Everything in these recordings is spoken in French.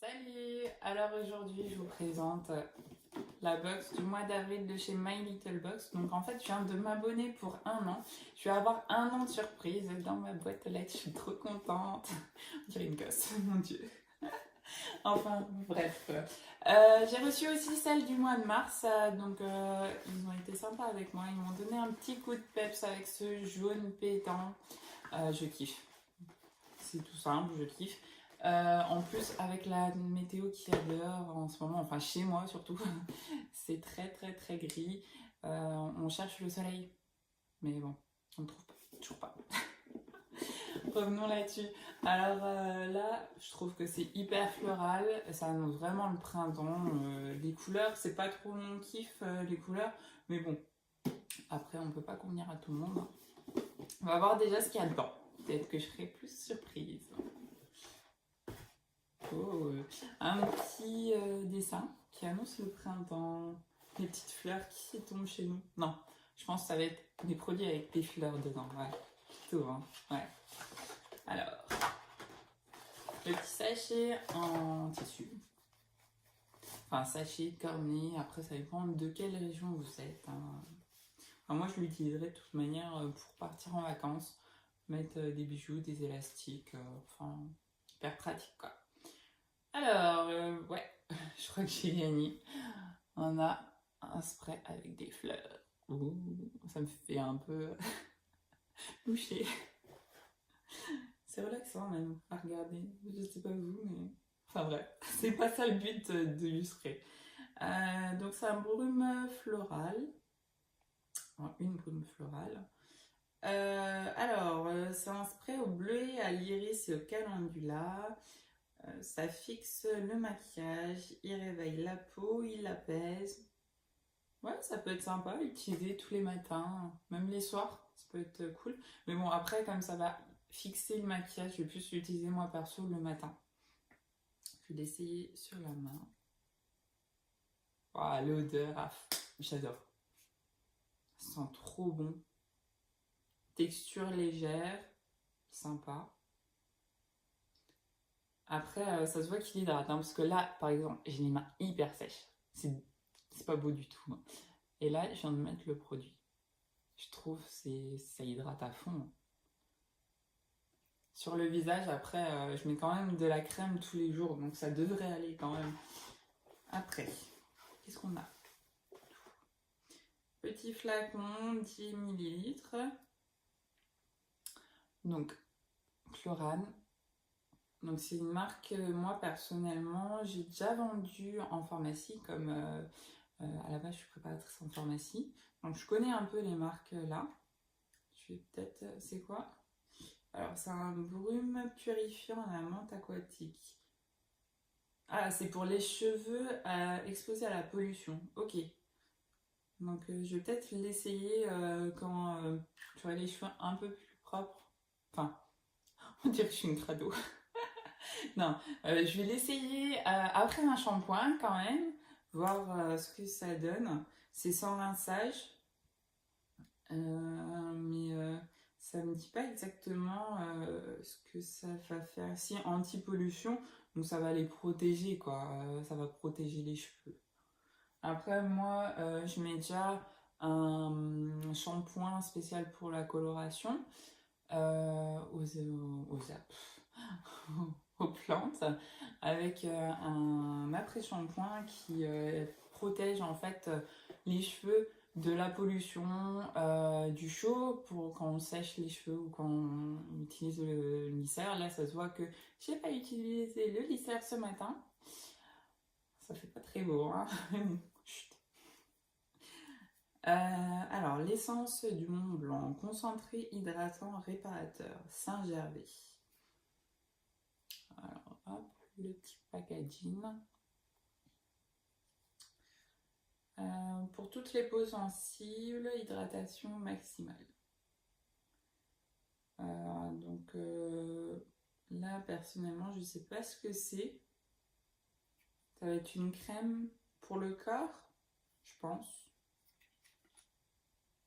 Salut! Alors aujourd'hui, je vous présente la box du mois d'avril de chez My Little Box. Donc en fait, je viens de m'abonner pour 1 an. Je vais avoir 1 an de surprise dans ma boîte aux lettres. Je suis trop contente. On dirait une gosse, mon Dieu. Enfin, bref. J'ai reçu aussi celle du mois de mars. Ils ont été sympas avec moi. Ils m'ont donné un petit coup de peps avec ce jaune pétant. Je kiffe. C'est tout simple, je kiffe. En plus, avec la météo qu'il y a dehors en ce moment, enfin chez moi surtout, c'est très très très gris. On cherche le soleil, mais bon, on ne trouve pas, toujours pas. Revenons là-dessus. Alors là, je trouve que c'est hyper floral, ça annonce vraiment le printemps. Les couleurs, c'est pas trop mon kiff, les couleurs, mais bon, après on peut pas convenir à tout le monde. On va voir déjà ce qu'il y a dedans. Peut-être que je serai plus surprise. Oh, un petit dessin qui annonce le printemps. Les petites fleurs qui tombent chez nous. Non, je pense que ça va être des produits avec des fleurs dedans. Ouais, plutôt, hein. Ouais. Alors, le petit sachet en tissu. Enfin, sachet, cornet. Après, ça dépend de quelle région vous êtes, hein. Enfin, moi, je l'utiliserai de toute manière pour partir en vacances. Mettre des bijoux, des élastiques. Enfin, hyper pratique, quoi. Alors, ouais, je crois que j'ai gagné. On a un spray avec des fleurs. Ouh, ça me fait un peu loucher. C'est relaxant même à regarder. Je sais pas vous, mais. Enfin bref, c'est pas ça le but du spray. Donc c'est un brume floral. Une brume florale. C'est un spray au bleu, à l'iris et au calendula. Ça fixe le maquillage, il réveille la peau, il l'apaise. Ouais, ça peut être sympa à utiliser tous les matins, même les soirs, ça peut être cool. Mais bon, après, comme ça va fixer le maquillage, je vais plus l'utiliser moi perso le matin. Je vais l'essayer sur la main. Oh, l'odeur, j'adore. Ça sent trop bon. Texture légère, sympa. Après, ça se voit qu'il hydrate, hein, parce que là, par exemple, j'ai les mains hyper sèches. C'est pas beau du tout, hein. Et là, je viens de mettre le produit. Je trouve que ça hydrate à fond. Sur le visage, après, je mets quand même de la crème tous les jours, donc ça devrait aller quand même. Après, qu'est-ce qu'on a? Petit flacon, 10 millilitres. Donc, Chlorane. Donc, c'est une marque, moi personnellement, j'ai déjà vendu en pharmacie, comme à la base, je suis préparatrice en pharmacie. Donc, je connais un peu les marques là. Je vais peut-être. C'est quoi? Alors, c'est un brume purifiant à la menthe aquatique. Ah, c'est pour les cheveux exposés à la pollution. Ok. Donc, je vais peut-être l'essayer quand j'aurai les cheveux un peu plus propres. Enfin, on dirait que je suis une crado. Non, je vais l'essayer après un shampoing quand même, voir ce que ça donne. C'est sans rinçage, mais ça me dit pas exactement ce que ça va faire. Si anti-pollution, donc ça va les protéger quoi, ça va protéger les cheveux. Après moi, je mets déjà un shampoing spécial pour la coloration aux plantes avec un après-shampoing qui protège en fait les cheveux de la pollution, du chaud pour quand on sèche les cheveux ou quand on utilise le lisseur. Là, ça se voit que j'ai pas utilisé le lisseur ce matin. Ça fait pas très beau, hein. Chut. Alors, l'essence du Mont Blanc, concentré hydratant réparateur, Saint-Gervais. Alors, hop, le petit packaging. Pour toutes les peaux sensibles, hydratation maximale. Là, personnellement, je ne sais pas ce que c'est. Ça va être une crème pour le corps, je pense.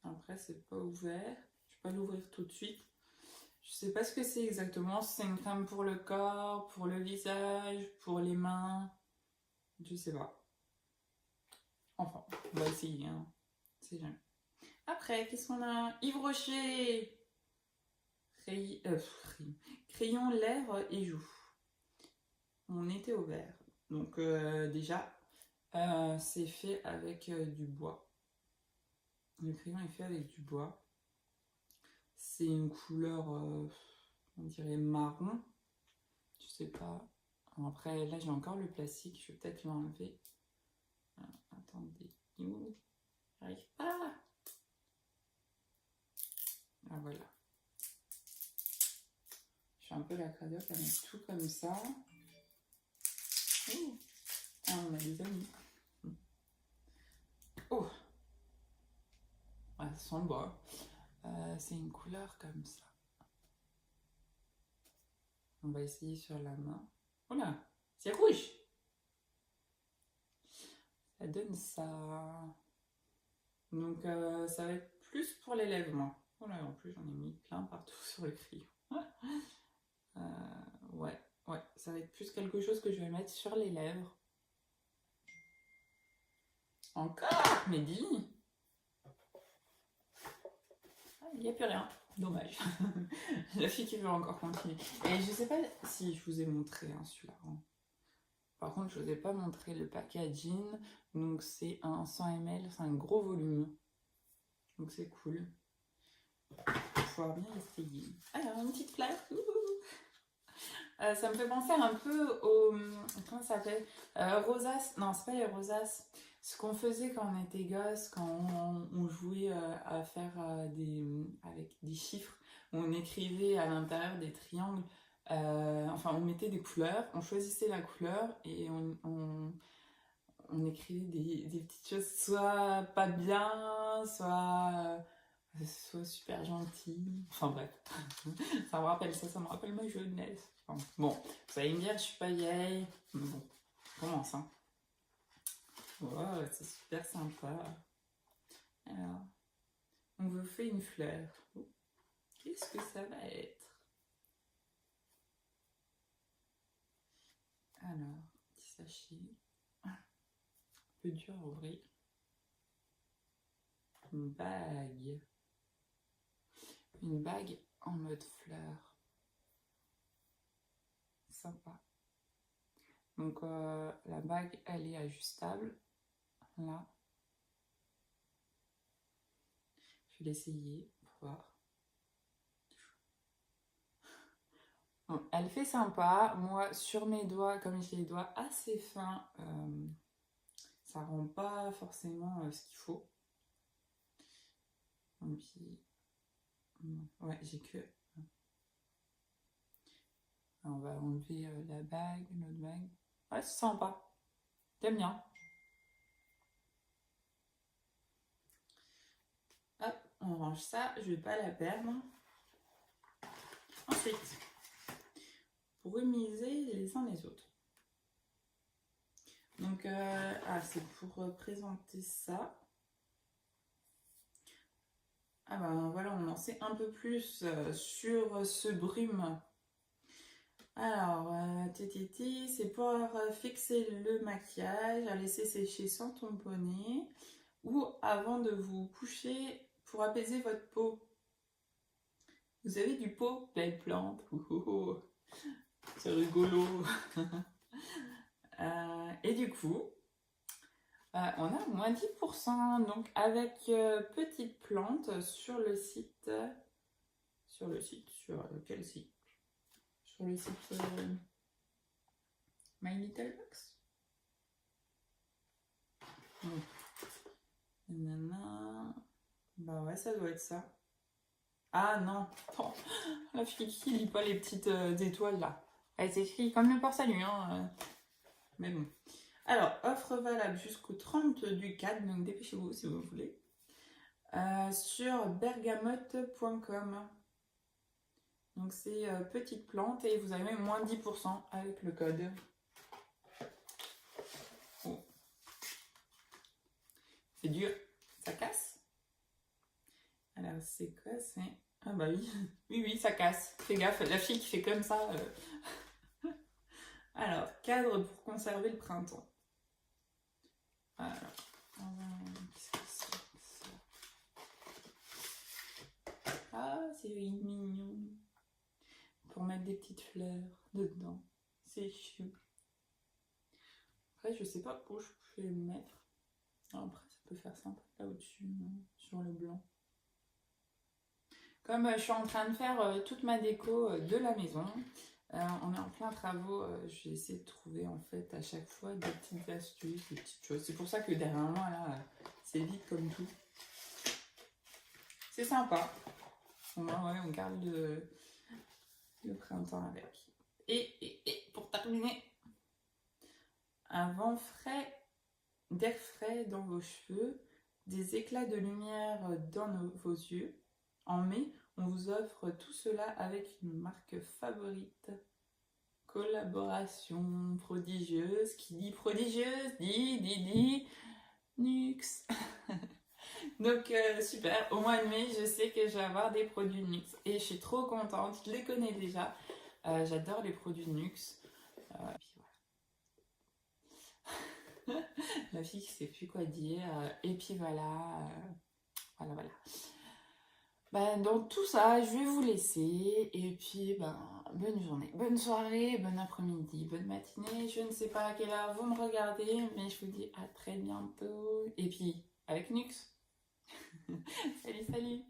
Après, c'est pas ouvert. Je vais pas l'ouvrir tout de suite. Je sais pas ce que c'est exactement, si c'est une crème pour le corps, pour le visage, pour les mains, je sais pas. Enfin, on va essayer, hein. C'est jamais. Après, qu'est-ce qu'on a? Yves Rocher! Crayon, lèvres et joues. On était au vert. Donc déjà, c'est fait avec du bois. Le crayon est fait avec du bois. C'est une couleur, on dirait marron. Je sais pas. Après, là, j'ai encore le plastique. Je vais peut-être l'enlever. Attendez. J'arrive pas. Ah, voilà. Je suis un peu la cradoc à mettre tout comme ça. Oh. Ah, on a des amis. Oh. Ah, ça sent le bois. C'est une couleur comme ça. On va essayer sur la main. Oh là, c'est rouge. Ça donne ça. Donc ça va être plus pour les lèvres, moi. Oh là, en plus j'en ai mis plein partout sur le crayon. Ouais, ça va être plus quelque chose que je vais mettre sur les lèvres. Encore? Mais dis! Il n'y a plus rien. Dommage. La fille qui veut encore continuer. Et je sais pas si je vous ai montré celui-là. Par contre, je vous ai pas montré le packaging. Donc c'est un 100 ml, c'est un gros volume. Donc c'est cool. Pour pouvoir bien essayer. Alors, une petite fleur. Ça me fait penser un peu au... Comment ça s'appelle? Rosas. Non, c'est pas les Rosas. Ce qu'on faisait quand on était gosse, quand on jouait à faire avec des chiffres, on écrivait à l'intérieur des triangles, enfin on mettait des couleurs, on choisissait la couleur et on écrivait des petites choses, soit pas bien, soit super gentil. Enfin bref, ça me rappelle ça, ça me rappelle ma jeunesse. Enfin, bon, vous allez me dire, je suis pas vieille, mais bon, on commence, hein. Oh, c'est super sympa. Alors, on vous fait une fleur. Qu'est-ce que ça va être? Alors, petit sachet. Un peu dur à ouvrir. Une bague. Une bague en mode fleur. Sympa. Donc, la bague, elle est ajustable. Là. Je vais l'essayer pour voir. Bon, elle fait sympa. Moi, sur mes doigts, comme j'ai les doigts assez fins, ça rend pas forcément ce qu'il faut. Et puis, ouais, j'ai que... Alors, on va enlever la bague, l'autre bague. Ouais, c'est sympa. J'aime bien. Hop, on range ça. Je vais pas la perdre. Ensuite, brumiser les uns les autres. Donc, c'est pour présenter ça. Ah ben voilà, on en sait un peu plus sur ce brume. Alors, c'est pour fixer le maquillage, à laisser sécher sans tamponner ou avant de vous coucher pour apaiser votre peau. Vous avez du pot, belle plante. C'est rigolo. Et du coup, on a moins 10%. Donc, avec petite plante sur le site. Sur quel site? Sur le site My Little Box. Nanana. Bah ouais, ça doit être ça. Ah non, oh, la fille qui lit pas les petites étoiles là. Elle s'écrit comme le port salut, hein. Mais bon. Alors, offre valable jusqu'au 30 du 4, donc dépêchez-vous si vous voulez. Sur bergamote.com. Donc c'est petite plante et vous avez même moins 10% avec le code. Oh. C'est dur, ça casse. Alors c'est quoi? C'est Ah bah oui, oui, oui, ça casse. Fais gaffe, la fille qui fait comme ça. Alors, cadre pour conserver le printemps. Alors, qu'est-ce que c'est que ça? Ah, c'est mignon. Pour mettre des petites fleurs dedans. C'est chou. Après, je sais pas où je peux le mettre. Après, ça peut faire sympa là au-dessus, sur le blanc. Comme je suis en train de faire toute ma déco de la maison, on est en plein travaux, j'ai essayé de trouver en fait à chaque fois des petites astuces, des petites choses. C'est pour ça que derrière moi là, c'est vide comme tout. C'est sympa. Au moins, ouais, on garde le printemps avec. Et pour terminer, un vent frais, d'air frais dans vos cheveux, des éclats de lumière dans vos yeux. En mai, on vous offre tout cela avec une marque favorite. Collaboration prodigieuse. Qui dit prodigieuse dit Nuxe. Donc super, au mois de mai, je sais que je vais avoir des produits Nuxe. Et je suis trop contente, je les connais déjà. J'adore les produits Nuxe. Puis voilà. La fille qui sait plus quoi dire. Et puis voilà. Voilà. Ben, donc tout ça, je vais vous laisser. Et puis, bonne journée, bonne soirée, bon après-midi, bonne matinée. Je ne sais pas à quelle heure vous me regardez, mais je vous dis à très bientôt. Et puis, avec Nux. Salut.